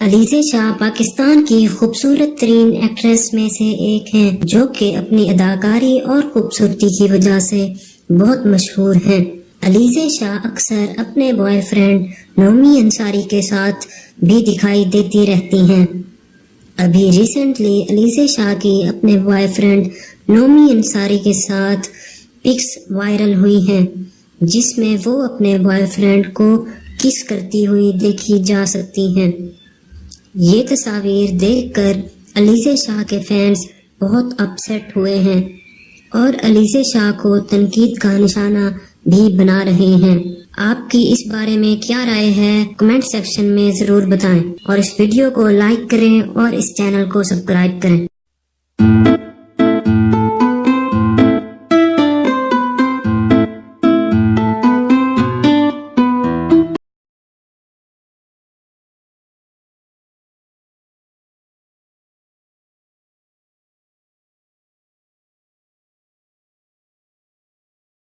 علیزہ شاہ پاکستان کی خوبصورت ترین ایکٹریس میں سے ایک ہیں جو کہ اپنی اداکاری اور خوبصورتی کی وجہ سے بہت مشہور ہیں۔ علیزہ شاہ اکثر اپنے بوائے فرینڈ نومی انصاری کے ساتھ بھی دکھائی دیتی رہتی ہیں۔ ابھی ریسنٹلی علیزہ شاہ کی اپنے بوائے فرینڈ نومی انصاری کے ساتھ پکس وائرل ہوئی ہیں جس میں وہ اپنے بوائے فرینڈ کو کس کرتی ہوئی دیکھی جا سکتی ہیں۔ یہ تصاویر دیکھ کر علیزہ شاہ کے فینس بہت اپسیٹ ہوئے ہیں اور علیزہ شاہ کو تنقید کا نشانہ بھی بنا رہے ہیں۔ آپ کی اس بارے میں کیا رائے ہے کمنٹ سیکشن میں ضرور بتائیں اور اس ویڈیو کو لائک کریں اور اس چینل کو سبسکرائب کریں۔